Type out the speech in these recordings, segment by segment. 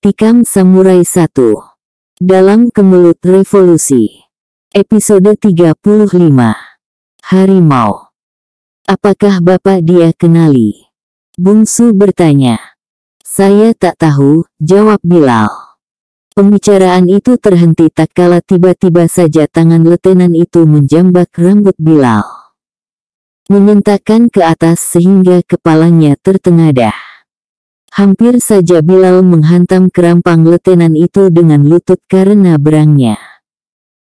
Tikam Samurai 1. Dalam Kemelut Revolusi. Episode 35. Harimau. Apakah Bapak dia kenali? Bungsu bertanya. Saya tak tahu, jawab Bilal. Pembicaraan itu terhenti tak kala tiba-tiba saja tangan letenan itu menjambak rambut Bilal, menyentakkan ke atas sehingga kepalanya tertengadah. Hampir saja Bilal menghantam kerampang letenan itu dengan lutut karena berangnya.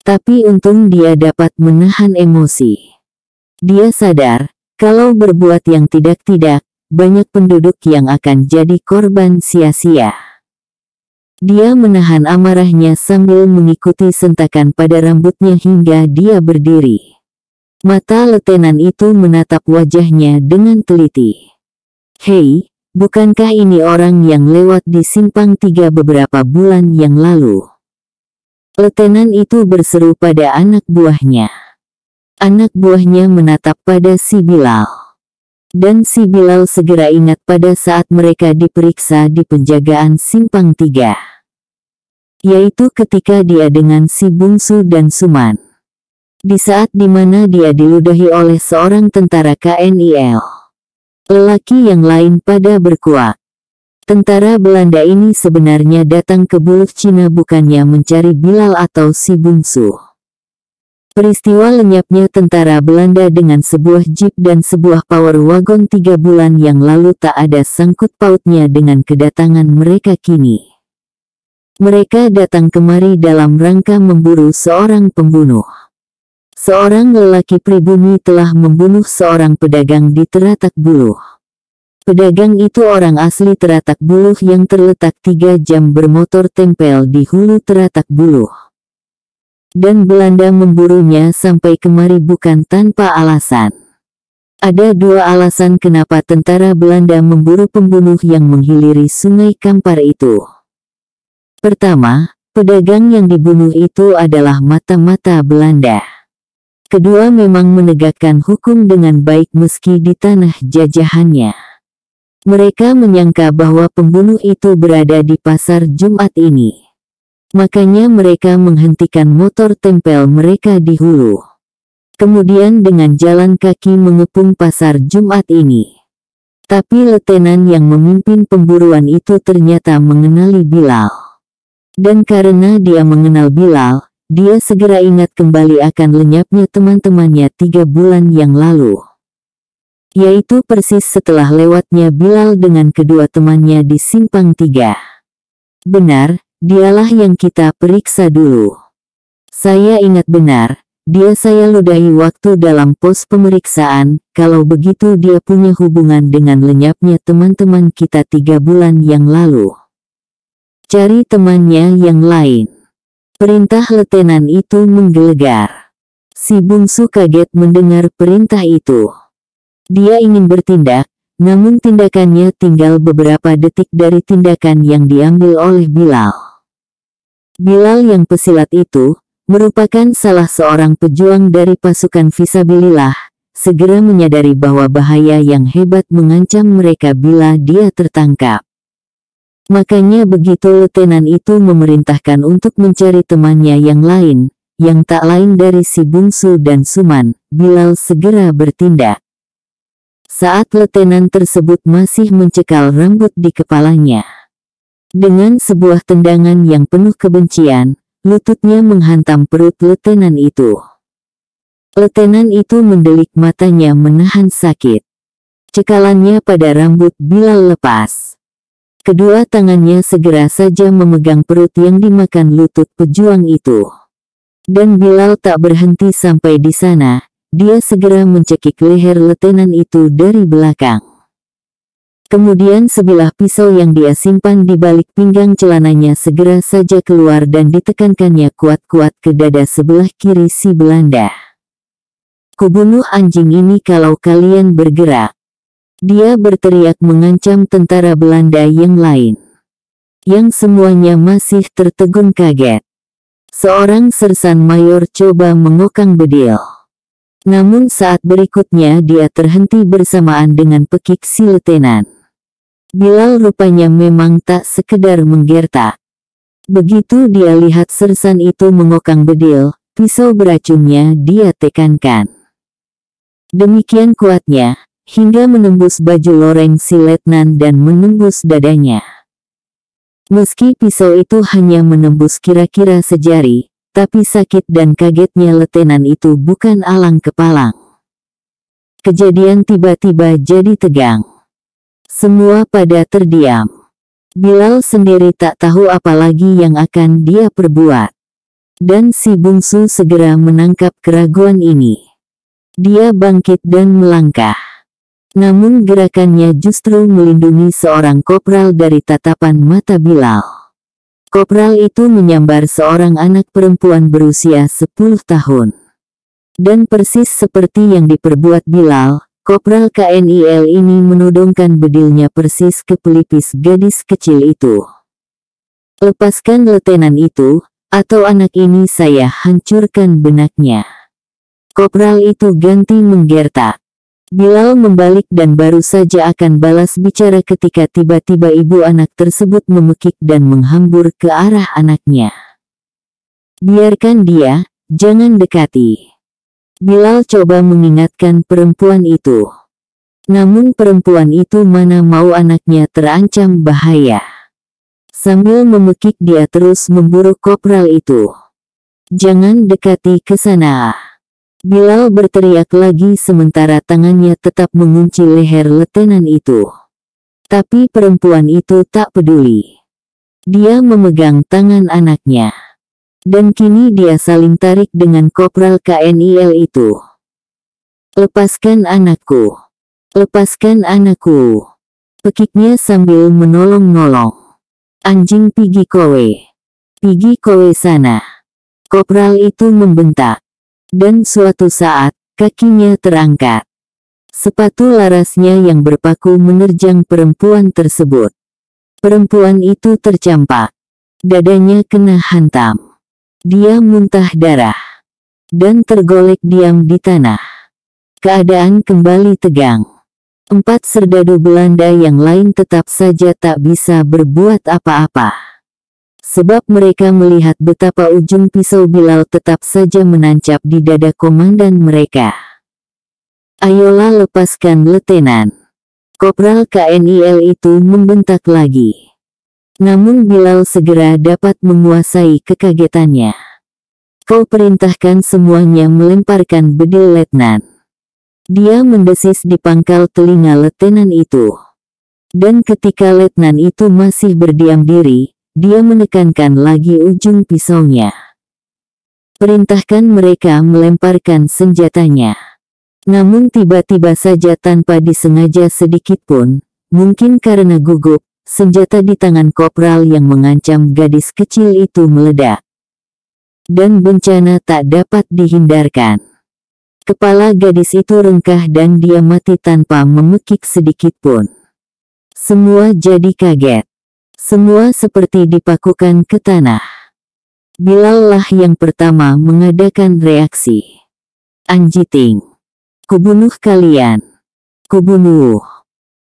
Tapi untung dia dapat menahan emosi. Dia sadar, kalau berbuat yang tidak-tidak, banyak penduduk yang akan jadi korban sia-sia. Dia menahan amarahnya sambil mengikuti sentakan pada rambutnya hingga dia berdiri. Mata letenan itu menatap wajahnya dengan teliti. Hei, bukankah ini orang yang lewat di Simpang 3 beberapa bulan yang lalu? Letenan itu berseru pada anak buahnya. Anak buahnya menatap pada si Bilal. Dan si Bilal segera ingat pada saat mereka diperiksa di penjagaan Simpang 3. Yaitu ketika dia dengan si Bungsu dan Suman. Di saat dimana dia diludahi oleh seorang tentara KNIL. Lelaki yang lain pada berkuak. Tentara Belanda ini sebenarnya datang ke Buluh Cina bukannya mencari Bilal atau si Bungsu. Peristiwa lenyapnya tentara Belanda dengan sebuah jeep dan sebuah power wagon 3 bulan yang lalu tak ada sangkut pautnya dengan kedatangan mereka kini. Mereka datang kemari dalam rangka memburu seorang pembunuh. Seorang lelaki pribumi telah membunuh seorang pedagang di Teratak Buluh. Pedagang itu orang asli Teratak Buluh yang terletak 3 jam bermotor tempel di hulu Teratak Buluh. Dan Belanda memburunya sampai kemari bukan tanpa alasan. Ada 2 alasan kenapa tentara Belanda memburu pembunuh yang menghiliri Sungai Kampar itu. Pertama, pedagang yang dibunuh itu adalah mata-mata Belanda. Kedua, memang menegakkan hukum dengan baik meski di tanah jajahannya. Mereka menyangka bahwa pembunuh itu berada di pasar Jumat ini. Makanya mereka menghentikan motor tempel mereka di hulu. Kemudian dengan jalan kaki mengepung pasar Jumat ini. Tapi letenan yang memimpin pemburuan itu ternyata mengenali Bilal. Dan karena dia mengenal Bilal, dia segera ingat kembali akan lenyapnya teman-temannya 3 bulan yang lalu. Yaitu persis setelah lewatnya Bilal dengan kedua temannya di Simpang 3. Benar, dialah yang kita periksa dulu. Saya ingat benar, dia saya ludahi waktu dalam pos pemeriksaan, kalau begitu dia punya hubungan dengan lenyapnya teman-teman kita 3 bulan yang lalu. Cari temannya yang lain. Perintah letenan itu menggelegar. Si Bungsu kaget mendengar perintah itu. Dia ingin bertindak, namun tindakannya tinggal beberapa detik dari tindakan yang diambil oleh Bilal. Bilal yang pesilat itu, merupakan salah seorang pejuang dari pasukan Fisabilillah, segera menyadari bahwa bahaya yang hebat mengancam mereka bila dia tertangkap. Makanya begitu letenan itu memerintahkan untuk mencari temannya yang lain, yang tak lain dari si Bungsu dan Suman, Bilal segera bertindak. Saat letenan tersebut masih mencekal rambut di kepalanya. Dengan sebuah tendangan yang penuh kebencian, lututnya menghantam perut letenan itu. Letenan itu mendelik matanya menahan sakit. Cekalannya pada rambut Bilal lepas. Kedua tangannya segera saja memegang perut yang dimakan lutut pejuang itu. Dan Bilal tak berhenti sampai di sana, dia segera mencekik leher letenan itu dari belakang. Kemudian sebilah pisau yang dia simpan di balik pinggang celananya segera saja keluar dan ditekankannya kuat-kuat ke dada sebelah kiri si Belanda. Kubunuh anjing ini kalau kalian bergerak. Dia berteriak mengancam tentara Belanda yang lain. Yang semuanya masih tertegun kaget. Seorang sersan mayor coba mengokang bedil. Namun saat berikutnya dia terhenti bersamaan dengan pekik si letenan. Bilal rupanya memang tak sekedar menggertak. Begitu dia lihat sersan itu mengokang bedil, pisau beracunnya dia tekankan. Demikian kuatnya, hingga menembus baju loreng si letnan dan menembus dadanya. Meski pisau itu hanya menembus kira-kira sejari, tapi sakit dan kagetnya letnan itu bukan alang kepalang. Kejadian tiba-tiba jadi tegang. Semua pada terdiam. Bilal sendiri tak tahu apa lagi yang akan dia perbuat. Dan si bungsu segera menangkap keraguan ini. Dia bangkit dan melangkah. Namun gerakannya justru melindungi seorang kopral dari tatapan mata Bilal. Kopral itu menyambar seorang anak perempuan berusia 10 tahun. Dan persis seperti yang diperbuat Bilal, Kopral KNIL ini menodongkan bedilnya persis ke pelipis gadis kecil itu. Lepaskan letenan itu, atau anak ini saya hancurkan benaknya. Kopral itu ganti menggertak. Bilal membalik dan baru saja akan balas bicara ketika tiba-tiba ibu anak tersebut memekik dan menghambur ke arah anaknya. Biarkan dia, jangan dekati. Bilal coba mengingatkan perempuan itu. Namun perempuan itu mana mau anaknya terancam bahaya. Sambil memekik dia terus memburu kopral itu. Jangan dekati ke sana. Bilal berteriak lagi sementara tangannya tetap mengunci leher letenan itu. Tapi perempuan itu tak peduli. Dia memegang tangan anaknya. Dan kini dia saling tarik dengan kopral KNIL itu. Lepaskan anakku. Lepaskan anakku. Pekiknya sambil menolong-nolong. Anjing pigi kowe. Pigi kowe sana. Kopral itu membentak. Dan suatu saat, kakinya terangkat. Sepatu larasnya yang berpaku menerjang perempuan tersebut. Perempuan itu tercampak. Dadanya kena hantam. Dia muntah darah. Dan tergolek diam di tanah. Keadaan kembali tegang. 4 serdadu Belanda yang lain tetap saja tak bisa berbuat apa-apa. Sebab mereka melihat betapa ujung pisau Bilal tetap saja menancap di dada komandan mereka. Ayolah lepaskan letenan. Kopral KNIL itu membentak lagi. Namun Bilal segera dapat menguasai kekagetannya. Kau perintahkan semuanya melemparkan bedil letnan. Dia mendesis di pangkal telinga letenan itu. Dan ketika letnan itu masih berdiam diri, dia menekankan lagi ujung pisaunya. Perintahkan mereka melemparkan senjatanya. Namun tiba-tiba saja tanpa disengaja sedikitpun, mungkin karena gugup, senjata di tangan kopral yang mengancam gadis kecil itu meledak. Dan bencana tak dapat dihindarkan. Kepala gadis itu rengkah dan dia mati tanpa memekik sedikitpun. Semua jadi kaget. Semua seperti dipakukan ke tanah. Bilal lah yang pertama mengadakan reaksi. Anjiting. Kubunuh kalian. Kubunuh.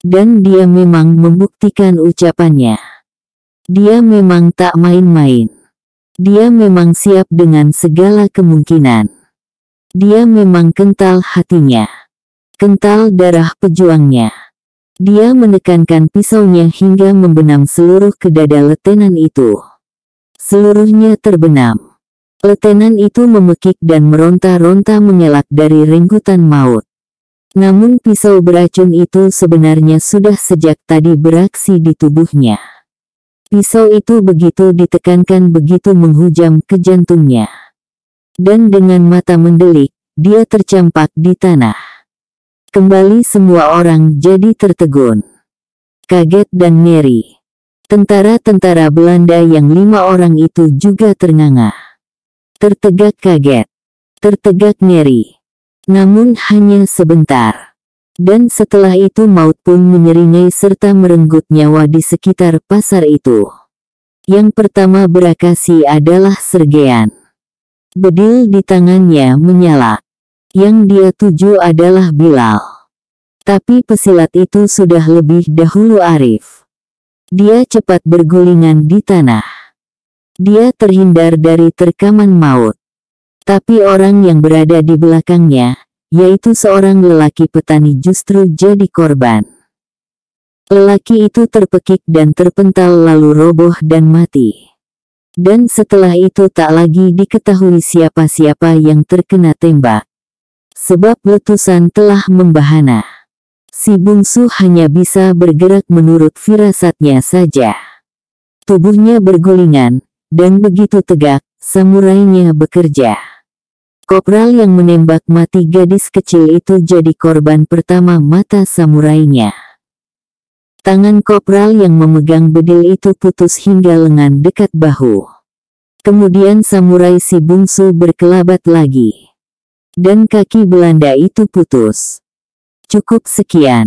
Dan dia memang membuktikan ucapannya. Dia memang tak main-main. Dia memang siap dengan segala kemungkinan. Dia memang kental hatinya. Kental darah pejuangnya. Dia menekankan pisaunya hingga membenam seluruh ke dada letenan itu. Seluruhnya terbenam. Letenan itu memekik dan meronta-ronta mengelak dari renggutan maut. Namun pisau beracun itu sebenarnya sudah sejak tadi beraksi di tubuhnya. Pisau itu begitu ditekankan begitu menghujam ke jantungnya. Dan dengan mata mendelik, dia tercampak di tanah. Kembali semua orang jadi tertegun. Kaget dan ngeri. Tentara-tentara Belanda yang 5 orang itu juga ternganga. Tertegak kaget. Tertegak ngeri. Namun hanya sebentar. Dan setelah itu maut pun menyeringai serta merenggut nyawa di sekitar pasar itu. Yang pertama bereaksi adalah Sergean. Bedil di tangannya menyala. Yang dia tuju adalah Bilal. Tapi pesilat itu sudah lebih dahulu arif. Dia cepat bergulingan di tanah. Dia terhindar dari terkaman maut. Tapi orang yang berada di belakangnya, yaitu seorang lelaki petani, justru jadi korban. Lelaki itu terpekik dan terpental lalu roboh dan mati. Dan setelah itu tak lagi diketahui siapa-siapa yang terkena tembak. Sebab letusan telah membahana. Si bungsu hanya bisa bergerak menurut firasatnya saja. Tubuhnya bergulingan, dan begitu tegak, samurainya bekerja. Kopral yang menembak mati gadis kecil itu jadi korban pertama mata samurainya. Tangan kopral yang memegang bedil itu putus hingga lengan dekat bahu. Kemudian samurai si bungsu berkelabat lagi. Dan kaki Belanda itu putus. Cukup sekian.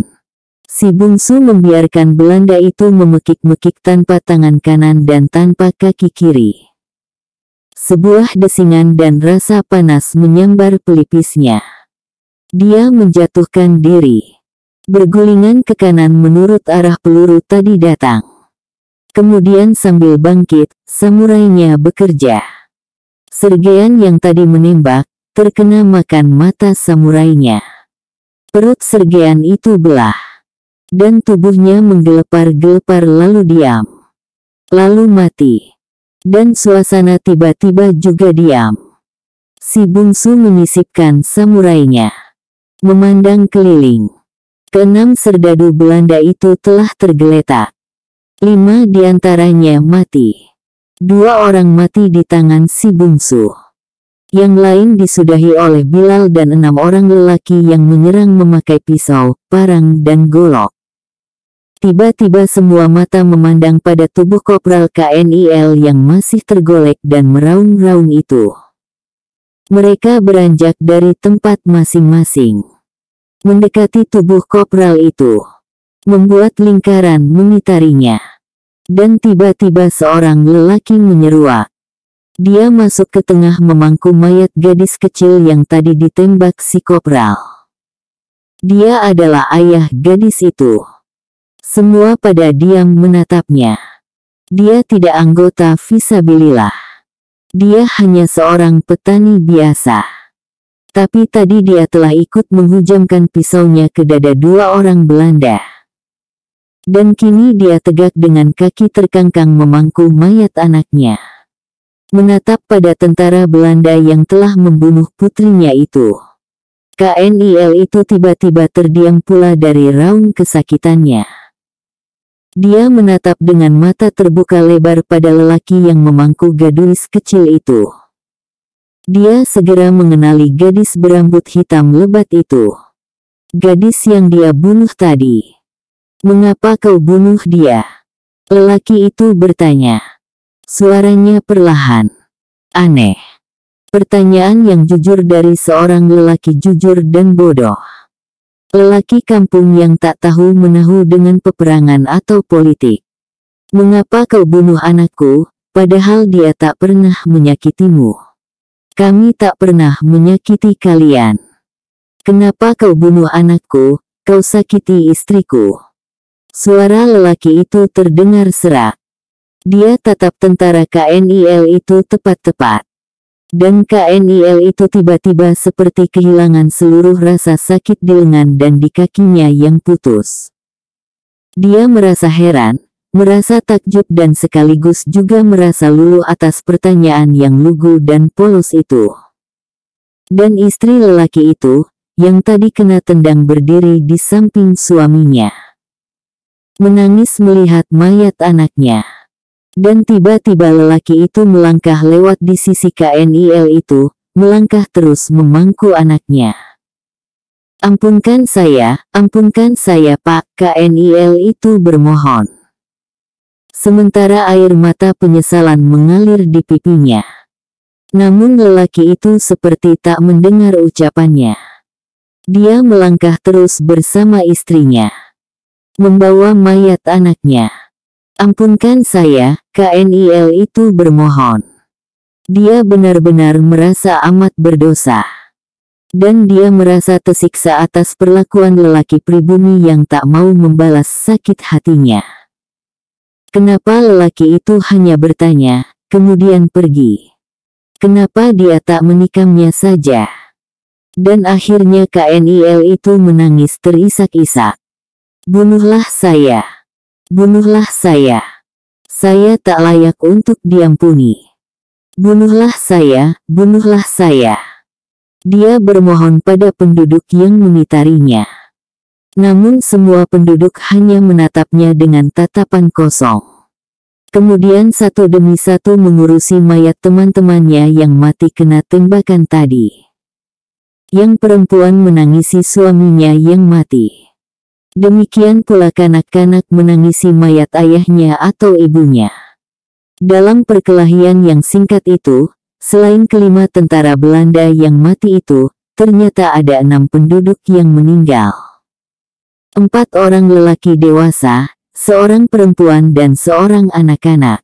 Si bungsu membiarkan Belanda itu memekik-mekik tanpa tangan kanan dan tanpa kaki kiri. Sebuah desingan dan rasa panas menyambar pelipisnya. Dia menjatuhkan diri. Bergulingan ke kanan menurut arah peluru tadi datang. Kemudian sambil bangkit, samurainya bekerja. Sergean yang tadi menembak, terkena makan mata samurainya. Perut sergean itu belah. Dan tubuhnya menggelepar-gelepar lalu diam. Lalu mati. Dan suasana tiba-tiba juga diam. Si bungsu menyisipkan samurainya. Memandang keliling. Keenam serdadu Belanda itu telah tergeletak. 5 diantaranya mati. 2 orang mati di tangan si bungsu. Yang lain disudahi oleh Bilal dan 6 orang lelaki yang menyerang memakai pisau, parang dan golok. Tiba-tiba semua mata memandang pada tubuh Kopral KNIL yang masih tergolek dan meraung-raung itu. Mereka beranjak dari tempat masing-masing. Mendekati tubuh kopral itu. Membuat lingkaran mengitarinya. Dan tiba-tiba seorang lelaki menyeruak. Dia masuk ke tengah memangku mayat gadis kecil yang tadi ditembak si kopral. Dia adalah ayah gadis itu. Semua pada diam menatapnya. Dia tidak anggota Fisabilillah. Dia hanya seorang petani biasa. Tapi tadi dia telah ikut menghujamkan pisaunya ke dada 2 orang Belanda. Dan kini dia tegak dengan kaki terkangkang memangku mayat anaknya. Menatap pada tentara Belanda yang telah membunuh putrinya itu. KNIL itu tiba-tiba terdiam pula dari raung kesakitannya. Dia menatap dengan mata terbuka lebar pada lelaki yang memangku gadis kecil itu. Dia segera mengenali gadis berambut hitam lebat itu. Gadis yang dia bunuh tadi. Mengapa kau bunuh dia? Lelaki itu bertanya. Suaranya perlahan. Aneh. Pertanyaan yang jujur dari seorang lelaki jujur dan bodoh. Lelaki kampung yang tak tahu menahu dengan peperangan atau politik. Mengapa kau bunuh anakku, padahal dia tak pernah menyakitimu? Kami tak pernah menyakiti kalian. Kenapa kau bunuh anakku, kau sakiti istriku? Suara lelaki itu terdengar serak. Dia tatap tentara KNIL itu tepat-tepat. Dan KNIL itu tiba-tiba seperti kehilangan seluruh rasa sakit di lengan dan di kakinya yang putus. Dia merasa heran, merasa takjub dan sekaligus juga merasa luluh atas pertanyaan yang lugu dan polos itu. Dan istri lelaki itu, yang tadi kena tendang berdiri di samping suaminya. Menangis melihat mayat anaknya. Dan tiba-tiba lelaki itu melangkah lewat di sisi KNIL itu, melangkah terus memangku anaknya. Ampunkan saya Pak, KNIL itu bermohon. Sementara air mata penyesalan mengalir di pipinya. Namun lelaki itu seperti tak mendengar ucapannya. Dia melangkah terus bersama istrinya. Membawa mayat anaknya. Ampunkan saya, KNIL itu bermohon. Dia benar-benar merasa amat berdosa. Dan dia merasa tersiksa atas perlakuan lelaki pribumi yang tak mau membalas sakit hatinya. Kenapa lelaki itu hanya bertanya, kemudian pergi? Kenapa dia tak menikamnya saja? Dan akhirnya KNIL itu menangis terisak-isak. Bunuhlah saya. Bunuhlah saya. Saya tak layak untuk diampuni. Bunuhlah saya, bunuhlah saya. Dia bermohon pada penduduk yang mengitarinya. Namun semua penduduk hanya menatapnya dengan tatapan kosong. Kemudian satu demi satu mengurusi mayat teman-temannya yang mati kena tembakan tadi. Yang perempuan menangisi suaminya yang mati. Demikian pula kanak-kanak menangisi mayat ayahnya atau ibunya. Dalam perkelahian yang singkat itu, selain kelima tentara Belanda yang mati itu, ternyata ada 6 penduduk yang meninggal. 4 orang lelaki dewasa, 1 perempuan dan 1 anak-anak.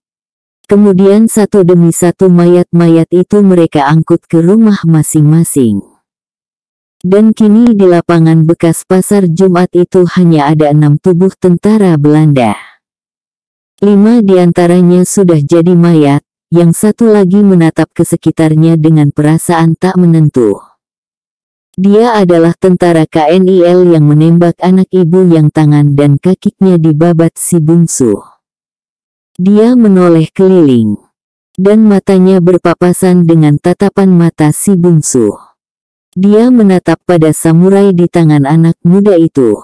Kemudian satu demi satu mayat-mayat itu mereka angkut ke rumah masing-masing. Dan kini di lapangan bekas pasar Jumat itu hanya ada 6 tubuh tentara Belanda. 5 diantaranya sudah jadi mayat, yang satu lagi menatap ke sekitarnya dengan perasaan tak menentu. Dia adalah tentara KNIL yang menembak anak ibu yang tangan dan kakinya dibabat si bungsu. Dia menoleh keliling, dan matanya berpapasan dengan tatapan mata si bungsu. Dia menatap pada samurai di tangan anak muda itu.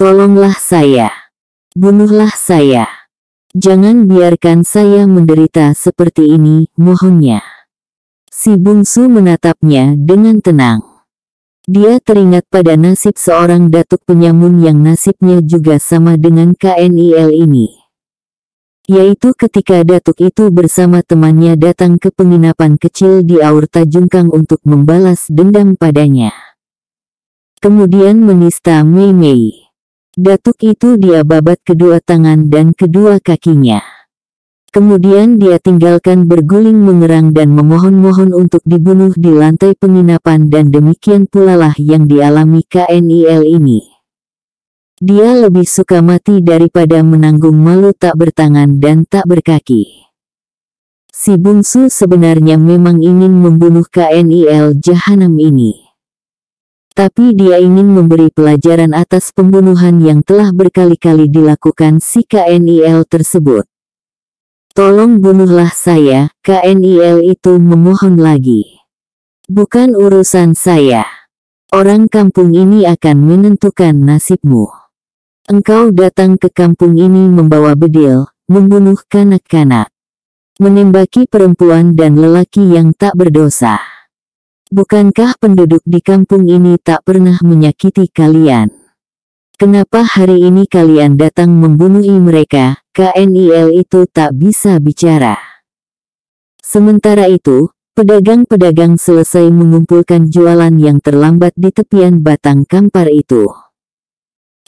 Tolonglah saya. Bunuhlah saya. Jangan biarkan saya menderita seperti ini, mohonnya. Si bungsu menatapnya dengan tenang. Dia teringat pada nasib seorang datuk penyamun yang nasibnya juga sama dengan KNIL ini. Yaitu ketika datuk itu bersama temannya datang ke penginapan kecil di Aur Tajungkang untuk membalas dendam padanya. Kemudian menista Mei Mei. Datuk itu dia babat kedua tangan dan kedua kakinya. Kemudian dia tinggalkan berguling mengerang dan memohon-mohon untuk dibunuh di lantai penginapan dan demikian pula lah yang dialami KNIL ini. Dia lebih suka mati daripada menanggung malu tak bertangan dan tak berkaki. Si bungsu sebenarnya memang ingin membunuh KNIL jahanam ini. Tapi dia ingin memberi pelajaran atas pembunuhan yang telah berkali-kali dilakukan si KNIL tersebut. Tolong bunuhlah saya, KNIL itu memohon lagi. Bukan urusan saya. Orang kampung ini akan menentukan nasibmu. Engkau datang ke kampung ini membawa bedil, membunuh kanak-kanak, menembaki perempuan dan lelaki yang tak berdosa. Bukankah penduduk di kampung ini tak pernah menyakiti kalian? Kenapa hari ini kalian datang membunuh mereka? KNIL itu tak bisa bicara. Sementara itu, pedagang-pedagang selesai mengumpulkan jualan yang terlambat di tepian batang kampar itu.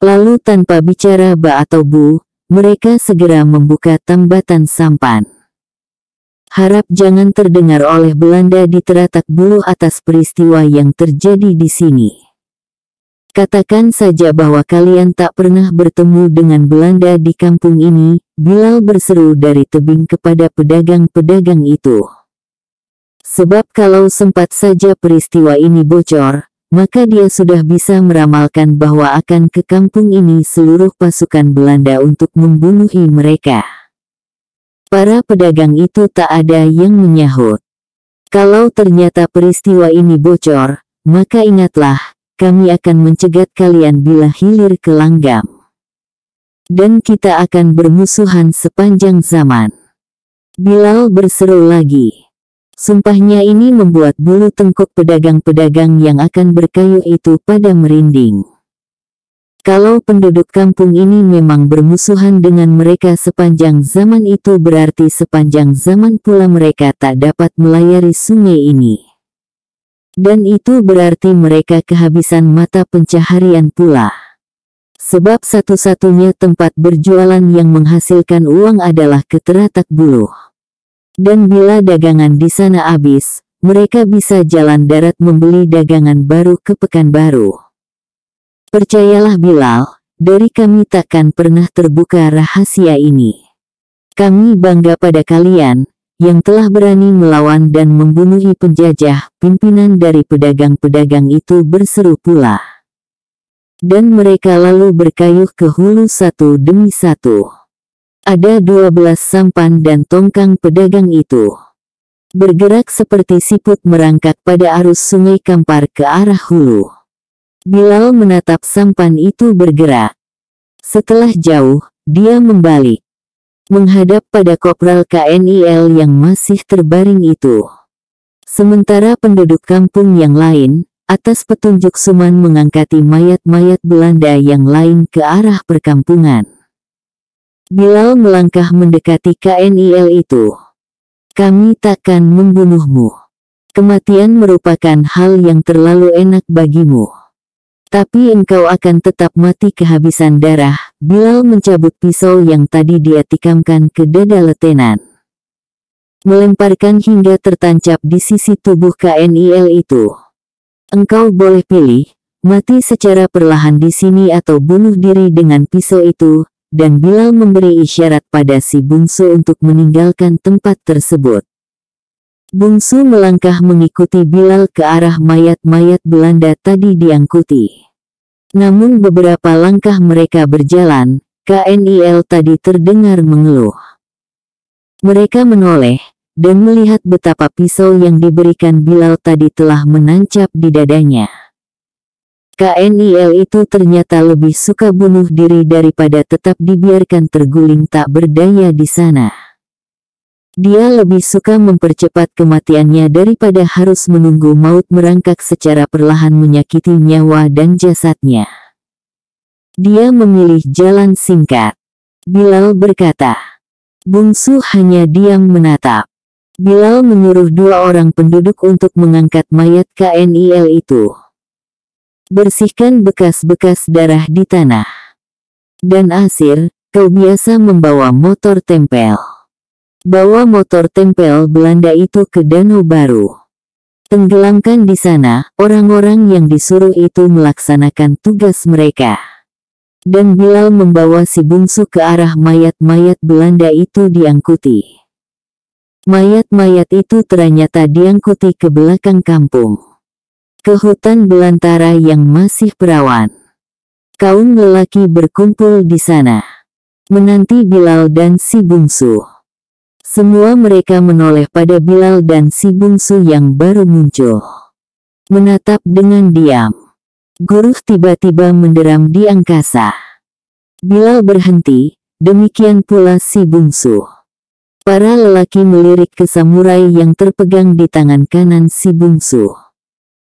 Lalu tanpa bicara ba atau bu, mereka segera membuka tambatan sampan. Harap jangan terdengar oleh Belanda di teratak bulu atas peristiwa yang terjadi di sini. Katakan saja bahwa kalian tak pernah bertemu dengan Belanda di kampung ini, Bilal berseru dari tebing kepada pedagang-pedagang itu. Sebab kalau sempat saja peristiwa ini bocor, maka dia sudah bisa meramalkan bahwa akan ke kampung ini seluruh pasukan Belanda untuk membunuh mereka. Para pedagang itu tak ada yang menyahut. Kalau ternyata peristiwa ini bocor, maka ingatlah, kami akan mencegat kalian bila hilir ke langgam. Dan kita akan bermusuhan sepanjang zaman. Bilal berseru lagi. Sumpahnya ini membuat bulu tengkuk pedagang-pedagang yang akan berkayu itu pada merinding. Kalau penduduk kampung ini memang bermusuhan dengan mereka sepanjang zaman itu berarti sepanjang zaman pula mereka tak dapat melayari sungai ini. Dan itu berarti mereka kehabisan mata pencaharian pula. Sebab satu-satunya tempat berjualan yang menghasilkan uang adalah ke teratak bulu. Dan bila dagangan di sana habis, mereka bisa jalan darat membeli dagangan baru ke Pekanbaru. Percayalah Bilal, dari kami takkan pernah terbuka rahasia ini. Kami bangga pada kalian, yang telah berani melawan dan membunuh penjajah. Pimpinan dari pedagang-pedagang itu berseru pula. Dan mereka lalu berkayuh ke hulu satu demi satu. Ada 12 sampan dan tongkang pedagang itu. Bergerak seperti siput merangkak pada arus sungai Kampar ke arah hulu. Bilal menatap sampan itu bergerak. Setelah jauh, dia membalik. Menghadap pada Kopral KNIL yang masih terbaring itu. Sementara penduduk kampung yang lain, atas petunjuk Suman mengangkati mayat-mayat Belanda yang lain ke arah perkampungan. Bilal melangkah mendekati KNIL itu. Kami takkan membunuhmu. Kematian merupakan hal yang terlalu enak bagimu. Tapi engkau akan tetap mati kehabisan darah. Bilal mencabut pisau yang tadi dia tikamkan ke dada letenan. Melemparkan hingga tertancap di sisi tubuh KNIL itu. Engkau boleh pilih, mati secara perlahan di sini atau bunuh diri dengan pisau itu, dan Bilal memberi isyarat pada si bungsu untuk meninggalkan tempat tersebut. Bungsu melangkah mengikuti Bilal ke arah mayat-mayat Belanda tadi diangkuti. Namun beberapa langkah mereka berjalan, KNIL tadi terdengar mengeluh. Mereka menoleh, dan melihat betapa pisau yang diberikan Bilal tadi telah menancap di dadanya. KNIL itu ternyata lebih suka bunuh diri daripada tetap dibiarkan terguling tak berdaya di sana. Dia lebih suka mempercepat kematiannya daripada harus menunggu maut merangkak secara perlahan menyakiti nyawa dan jasadnya. Dia memilih jalan singkat. Bilal berkata. Bungsu hanya diam menatap. Bilal menyuruh 2 orang penduduk untuk mengangkat mayat KNIL itu. Bersihkan bekas-bekas darah di tanah. Dan Asir, kau biasa membawa motor tempel. Bawa motor tempel Belanda itu ke Danau Baru. Tenggelamkan di sana. Orang-orang yang disuruh itu melaksanakan tugas mereka. Dan Bilal membawa si bungsu ke arah mayat-mayat Belanda itu diangkuti. Mayat-mayat itu ternyata diangkuti ke belakang kampung. Ke hutan belantara yang masih perawan. Kaum lelaki berkumpul di sana. Menanti Bilal dan si bungsu. Semua mereka menoleh pada Bilal dan si bungsu yang baru muncul. Menatap dengan diam. Guruh tiba-tiba menderam di angkasa. Bilal berhenti, demikian pula si bungsu. Para lelaki melirik ke samurai yang terpegang di tangan kanan si bungsu.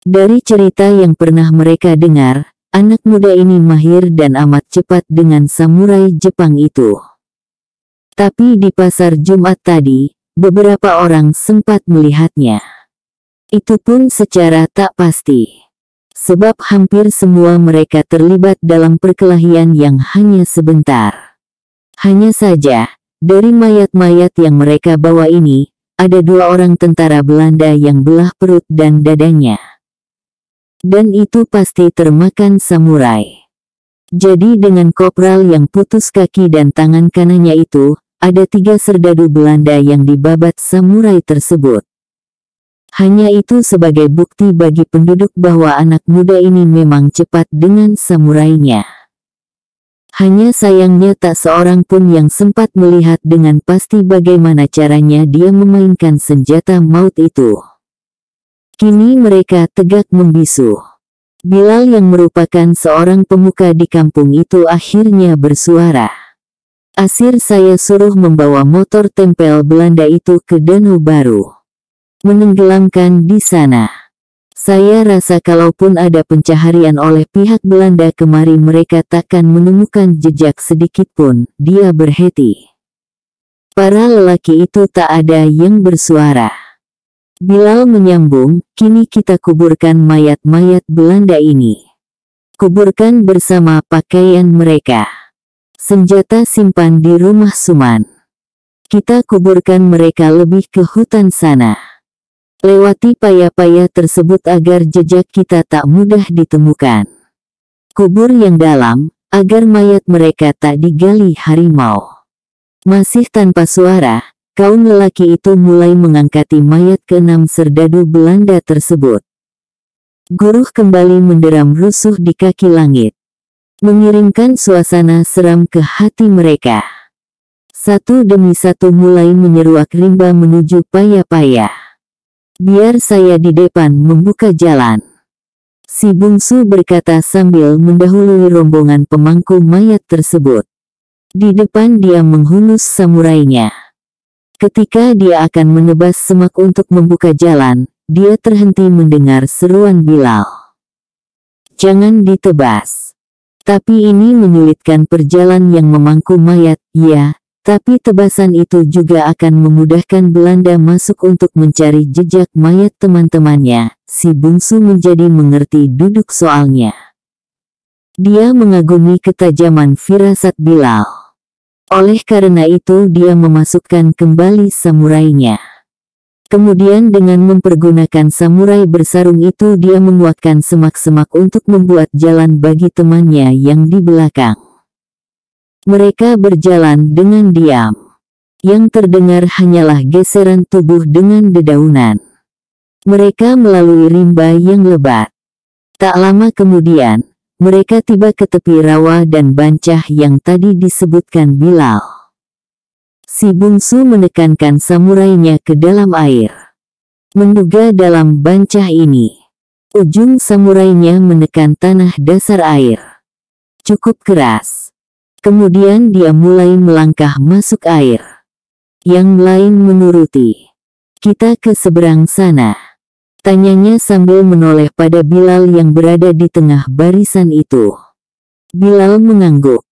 Dari cerita yang pernah mereka dengar, anak muda ini mahir dan amat cepat dengan samurai Jepang itu. Tapi di pasar Jumat tadi, beberapa orang sempat melihatnya. Itu pun secara tak pasti. Sebab hampir semua mereka terlibat dalam perkelahian yang hanya sebentar. Hanya saja, dari mayat-mayat yang mereka bawa ini, ada 2 orang tentara Belanda yang belah perut dan dadanya. Dan itu pasti termakan samurai. Jadi dengan kopral yang putus kaki dan tangan kanannya itu, ada 3 serdadu Belanda yang dibabat samurai tersebut. Hanya itu sebagai bukti bagi penduduk bahwa anak muda ini memang cepat dengan samurainya. Hanya sayangnya tak seorang pun yang sempat melihat dengan pasti bagaimana caranya dia memainkan senjata maut itu. Kini mereka tegak membisu. Bilal yang merupakan seorang pemuka di kampung itu akhirnya bersuara. Asir, saya suruh membawa motor tempel Belanda itu ke Danau Baru. Menenggelamkan di sana. Saya rasa kalaupun ada pencaharian oleh pihak Belanda kemari mereka takkan menemukan jejak sedikit pun, dia berhenti. Para lelaki itu tak ada yang bersuara. Bilal menyambung, kini kita kuburkan mayat-mayat Belanda ini. Kuburkan bersama pakaian mereka. Senjata simpan di rumah Suman. Kita kuburkan mereka lebih ke hutan sana. Lewati paya-paya tersebut agar jejak kita tak mudah ditemukan. Kubur yang dalam, agar mayat mereka tak digali harimau. Masih tanpa suara, kaum lelaki itu mulai mengangkati mayat keenam serdadu Belanda tersebut. Guruh kembali menderam rusuh di kaki langit, mengirimkan suasana seram ke hati mereka. Satu demi satu mulai menyeruak rimba menuju paya-paya. Biar saya di depan membuka jalan, si bungsu berkata sambil mendahului rombongan pemangku mayat tersebut. Di depan dia menghunus samurainya. Ketika dia akan menebas semak untuk membuka jalan, dia terhenti mendengar seruan Bilal. Jangan ditebas. Tapi ini menyulitkan perjalanan yang memangku mayat, ya. Tapi tebasan itu juga akan memudahkan Belanda masuk untuk mencari jejak mayat teman-temannya. Si bungsu menjadi mengerti duduk soalnya. Dia mengagumi ketajaman firasat Bilal. Oleh karena itu dia memasukkan kembali samurainya. Kemudian dengan mempergunakan samurai bersarung itu dia menguatkan semak-semak untuk membuat jalan bagi temannya yang di belakang. Mereka berjalan dengan diam. Yang terdengar hanyalah geseran tubuh dengan dedaunan. Mereka melalui rimba yang lebat. Tak lama kemudian, mereka tiba ke tepi rawa dan bancah yang tadi disebutkan Bilal. Si bungsu menekankan samurainya ke dalam air. Menduga dalam bancah ini, ujung samurainya menekan tanah dasar air. Cukup keras. Kemudian dia mulai melangkah masuk air. Yang lain menuruti. Kita ke seberang sana, tanyanya sambil menoleh pada Bilal yang berada di tengah barisan itu. Bilal mengangguk.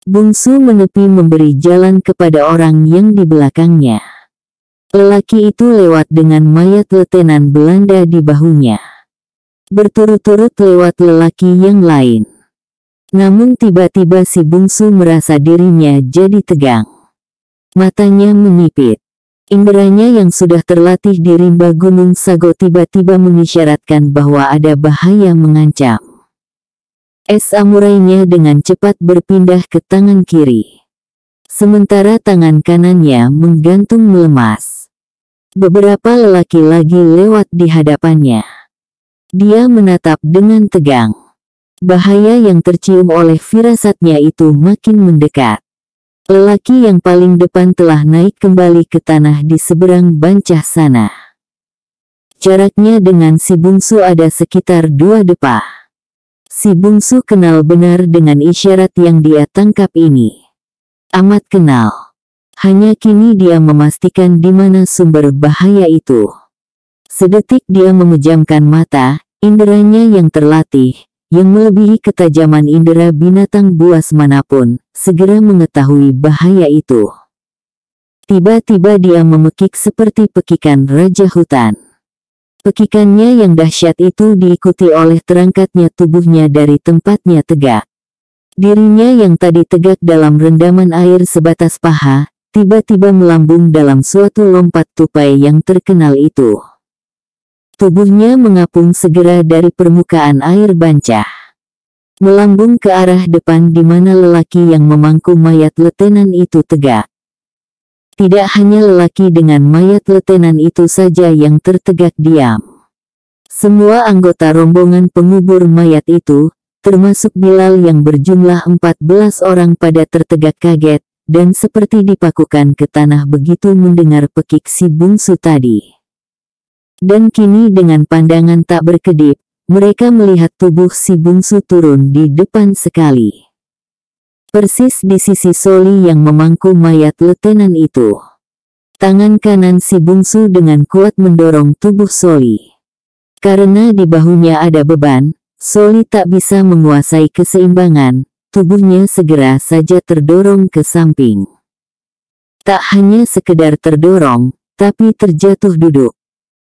Bungsu menepi memberi jalan kepada orang yang di belakangnya. Lelaki itu lewat dengan mayat letenan Belanda di bahunya. Berturut-turut lewat lelaki yang lain. Namun tiba-tiba si bungsu merasa dirinya jadi tegang. Matanya menyipit. Inderanya yang sudah terlatih di rimba Gunung Sago tiba-tiba mengisyaratkan bahwa ada bahaya mengancam. Samurainya dengan cepat berpindah ke tangan kiri. Sementara tangan kanannya menggantung melemas. Beberapa lelaki lagi lewat di hadapannya. Dia menatap dengan tegang. Bahaya yang tercium oleh firasatnya itu makin mendekat. Lelaki yang paling depan telah naik kembali ke tanah di seberang bancah sana. Jaraknya dengan si bungsu ada sekitar 2 depa. Si bungsu kenal benar dengan isyarat yang dia tangkap ini. Amat kenal. Hanya kini dia memastikan di mana sumber bahaya itu. Sedetik dia memejamkan mata, inderanya yang terlatih, yang melebihi ketajaman indera binatang buas manapun, segera mengetahui bahaya itu. Tiba-tiba dia memekik seperti pekikan raja hutan. Pekikannya yang dahsyat itu diikuti oleh terangkatnya tubuhnya dari tempatnya tegak. Dirinya yang tadi tegak dalam rendaman air sebatas paha, tiba-tiba melambung dalam suatu lompat tupai yang terkenal itu. Tubuhnya mengapung segera dari permukaan air bancah. Melambung ke arah depan di mana lelaki yang memangku mayat letenan itu tegak. Tidak hanya lelaki dengan mayat letenan itu saja yang tertegak diam. Semua anggota rombongan pengubur mayat itu, termasuk Bilal yang berjumlah 14 orang pada tertegak kaget, dan seperti dipakukan ke tanah begitu mendengar pekik si bungsu tadi. Dan kini dengan pandangan tak berkedip, mereka melihat tubuh si bungsu turun di depan sekali. Persis di sisi Soli yang memangku mayat letenan itu. Tangan kanan si bungsu dengan kuat mendorong tubuh Soli. Karena di bahunya ada beban, Soli tak bisa menguasai keseimbangan, tubuhnya segera saja terdorong ke samping. Tak hanya sekedar terdorong, tapi terjatuh duduk.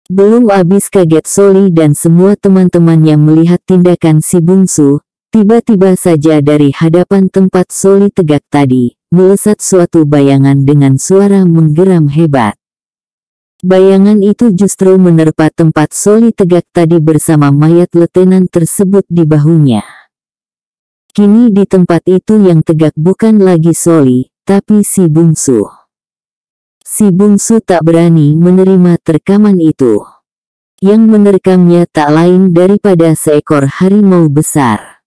Belum habis kaget Soli dan semua teman-temannya melihat tindakan si bungsu, tiba-tiba saja dari hadapan tempat Soli tegak tadi, melesat suatu bayangan dengan suara menggeram hebat. Bayangan itu justru menerpa tempat Soli tegak tadi bersama mayat letenan tersebut di bahunya. Kini di tempat itu yang tegak bukan lagi Soli, tapi si bungsu. Si bungsu tak berani menerima terkaman itu. Yang menerkamnya tak lain daripada seekor harimau besar.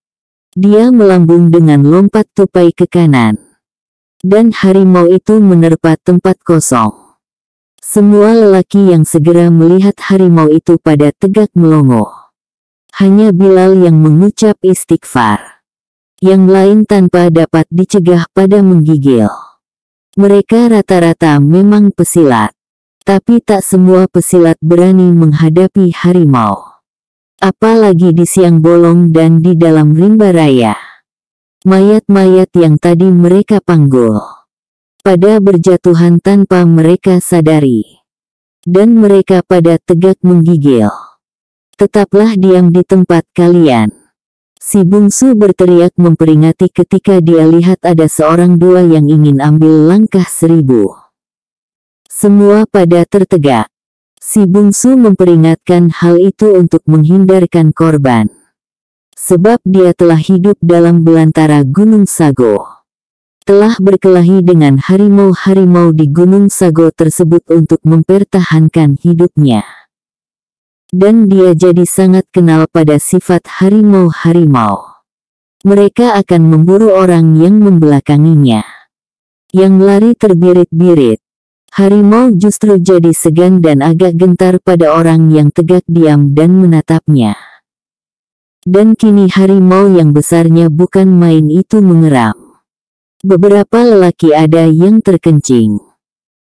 Dia melambung dengan lompat tupai ke kanan. Dan harimau itu menerpa tempat kosong. Semua lelaki yang segera melihat harimau itu pada tegak melongo. Hanya Bilal yang mengucap istighfar. Yang lain tanpa dapat dicegah pada menggigil. Mereka rata-rata memang pesilat. Tapi tak semua pesilat berani menghadapi harimau. Apalagi di siang bolong dan di dalam rimba raya. Mayat-mayat yang tadi mereka panggul. Pada berjatuhan tanpa mereka sadari. Dan mereka pada tegak menggigil. Tetaplah diam di tempat kalian. Si bungsu berteriak memperingati ketika dia lihat ada seorang dua yang ingin ambil langkah 1000. Semua pada tertegak. Si bungsu memperingatkan hal itu untuk menghindarkan korban. Sebab dia telah hidup dalam belantara Gunung Sago. Telah berkelahi dengan harimau-harimau di Gunung Sago tersebut untuk mempertahankan hidupnya. Dan dia jadi sangat kenal pada sifat harimau-harimau. Mereka akan memburu orang yang membelakanginya. Yang lari terbirit-birit. Harimau justru jadi segan dan agak gentar pada orang yang tegak diam dan menatapnya. Dan kini harimau yang besarnya bukan main itu mengeram. Beberapa lelaki ada yang terkencing.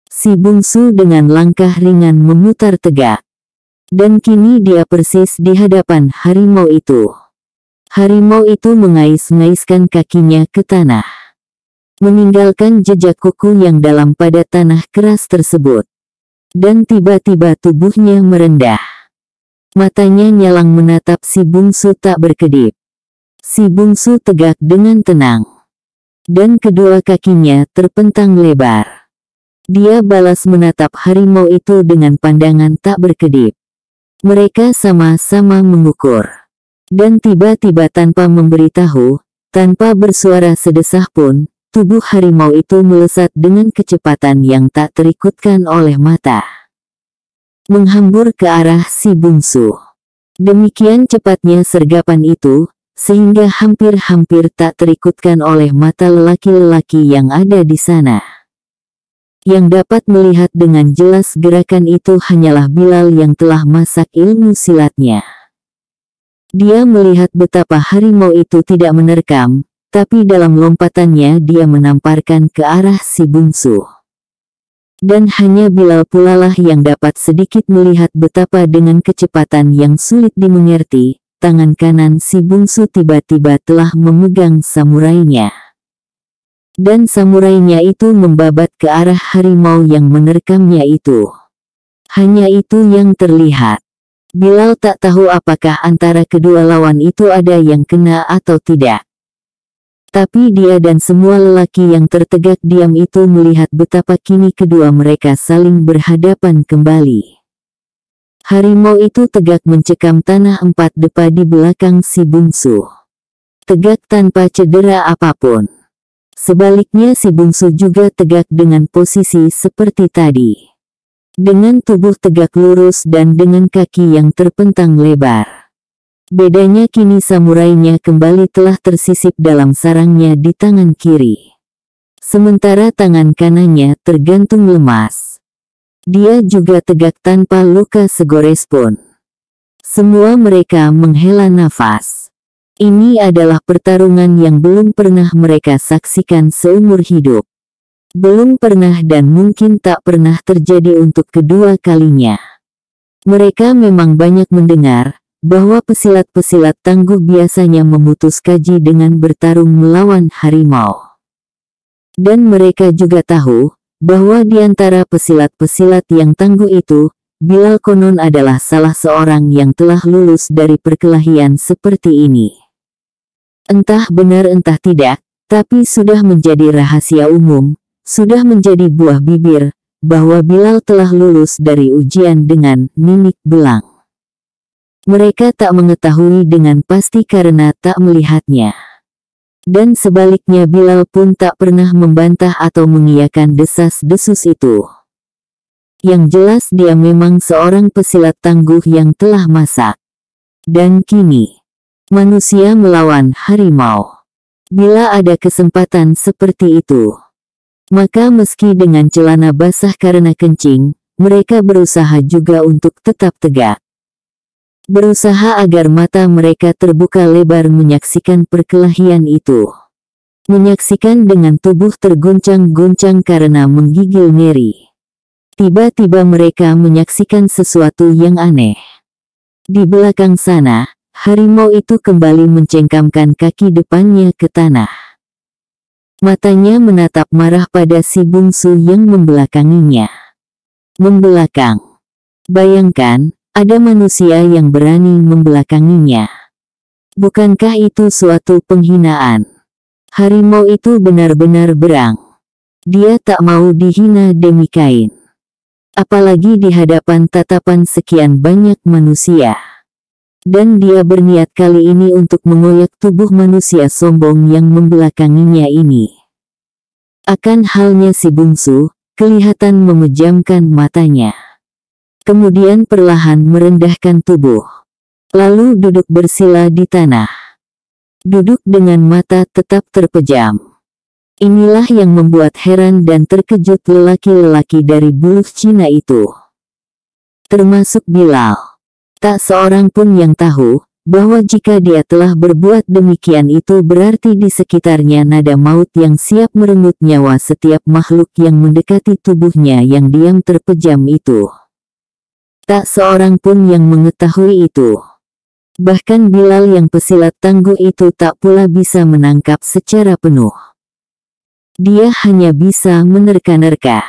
Si bungsu dengan langkah ringan memutar tegak. Dan kini dia persis di hadapan harimau itu. Harimau itu mengais-ngaiskan kakinya ke tanah. Meninggalkan jejak kuku yang dalam pada tanah keras tersebut. Dan tiba-tiba tubuhnya merendah. Matanya nyalang menatap si bungsu tak berkedip. Si bungsu tegak dengan tenang. Dan kedua kakinya terpentang lebar. Dia balas menatap harimau itu dengan pandangan tak berkedip. Mereka sama-sama mengukur. Dan tiba-tiba tanpa memberitahu, tanpa bersuara sedesah pun, tubuh harimau itu melesat dengan kecepatan yang tak terikutkan oleh mata. Menghambur ke arah si bungsu. Demikian cepatnya sergapan itu, sehingga hampir-hampir tak terikutkan oleh mata lelaki-lelaki yang ada di sana. Yang dapat melihat dengan jelas gerakan itu hanyalah Bilal yang telah masak ilmu silatnya. Dia melihat betapa harimau itu tidak menerkam, tapi dalam lompatannya dia menamparkan ke arah si bungsu. Dan hanya Bilal pulalah yang dapat sedikit melihat betapa dengan kecepatan yang sulit dimengerti, tangan kanan si bungsu tiba-tiba telah memegang samurainya. Dan samurainya itu membabat ke arah harimau yang menerkamnya itu. Hanya itu yang terlihat. Bilal tak tahu apakah antara kedua lawan itu ada yang kena atau tidak. Tapi dia dan semua lelaki yang tertegak diam itu melihat betapa kini kedua mereka saling berhadapan kembali. Harimau itu tegak mencekam tanah 4 depa di belakang si bungsu. Tegak tanpa cedera apapun. Sebaliknya si bungsu juga tegak dengan posisi seperti tadi. Dengan tubuh tegak lurus dan dengan kaki yang terpentang lebar. Bedanya kini samurainya kembali telah tersisip dalam sarangnya di tangan kiri. Sementara tangan kanannya tergantung lemas. Dia juga tegak tanpa luka segores pun. Semua mereka menghela nafas. Ini adalah pertarungan yang belum pernah mereka saksikan seumur hidup. Belum pernah dan mungkin tak pernah terjadi untuk kedua kalinya. Mereka memang banyak mendengar bahwa pesilat-pesilat tangguh biasanya memutus kaji dengan bertarung melawan harimau. Dan mereka juga tahu bahwa di antara pesilat-pesilat yang tangguh itu, Bilal konon adalah salah seorang yang telah lulus dari perkelahian seperti ini. Entah benar entah tidak, tapi sudah menjadi rahasia umum, sudah menjadi buah bibir, bahwa Bilal telah lulus dari ujian dengan mimik belang. Mereka tak mengetahui dengan pasti karena tak melihatnya. Dan sebaliknya Bilal pun tak pernah membantah atau mengiyakan desas-desus itu. Yang jelas dia memang seorang pesilat tangguh yang telah masak. Dan kini, manusia melawan harimau. Bila ada kesempatan seperti itu, maka meski dengan celana basah karena kencing, mereka berusaha juga untuk tetap tegak. Berusaha agar mata mereka terbuka lebar menyaksikan perkelahian itu. Menyaksikan dengan tubuh terguncang-guncang karena menggigil nyeri. Tiba-tiba mereka menyaksikan sesuatu yang aneh. Di belakang sana, harimau itu kembali mencengkamkan kaki depannya ke tanah. Matanya menatap marah pada si bungsu yang membelakanginya. Membelakang. Bayangkan, ada manusia yang berani membelakanginya. Bukankah itu suatu penghinaan? Harimau itu benar-benar berang. Dia tak mau dihina demikian. Apalagi di hadapan tatapan sekian banyak manusia. Dan dia berniat kali ini untuk mengoyak tubuh manusia sombong yang membelakanginya ini. Akan halnya si bungsu, kelihatan memejamkan matanya. Kemudian perlahan merendahkan tubuh. Lalu duduk bersila di tanah. Duduk dengan mata tetap terpejam. Inilah yang membuat heran dan terkejut lelaki-lelaki dari buluh Cina itu. Termasuk Bilal. Tak seorang pun yang tahu, bahwa jika dia telah berbuat demikian itu berarti di sekitarnya nada maut yang siap merenggut nyawa setiap makhluk yang mendekati tubuhnya yang diam terpejam itu. Tak seorang pun yang mengetahui itu. Bahkan Bilal yang pesilat tangguh itu tak pula bisa menangkap secara penuh. Dia hanya bisa menerka-nerka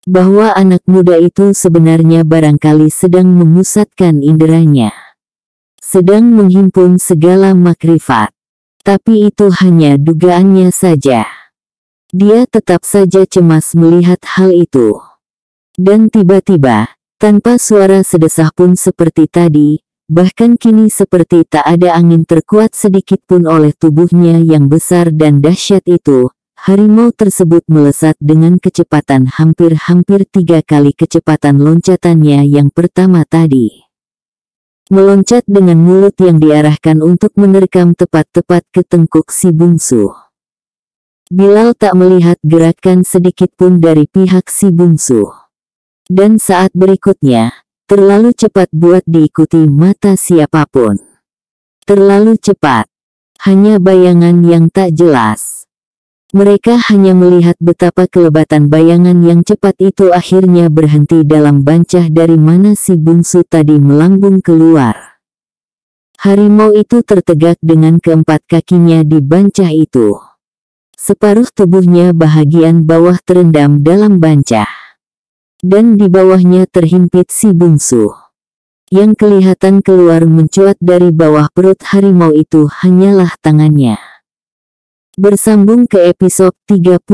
bahwa anak muda itu sebenarnya barangkali sedang memusatkan inderanya. Sedang menghimpun segala makrifat. Tapi itu hanya dugaannya saja. Dia tetap saja cemas melihat hal itu. Dan tiba-tiba, tanpa suara sedesah pun seperti tadi, bahkan kini seperti tak ada angin terkuat sedikit pun oleh tubuhnya yang besar dan dahsyat itu, harimau tersebut melesat dengan kecepatan hampir-hampir 3 kali kecepatan loncatannya yang pertama tadi. Meloncat dengan mulut yang diarahkan untuk menerkam tepat-tepat ke tengkuk si bungsu. Bilal tak melihat gerakan sedikit pun dari pihak si bungsu. Dan saat berikutnya, terlalu cepat buat diikuti mata siapapun. Terlalu cepat. Hanya bayangan yang tak jelas. Mereka hanya melihat betapa kelebatan bayangan yang cepat itu akhirnya berhenti dalam bancah dari mana si bungsu tadi melambung keluar. Harimau itu tertegak dengan keempat kakinya di bancah itu. Separuh tubuhnya bahagian bawah terendam dalam bancah. Dan di bawahnya terhimpit si bungsu. Yang kelihatan keluar mencuat dari bawah perut harimau itu hanyalah tangannya. Bersambung ke episode 36.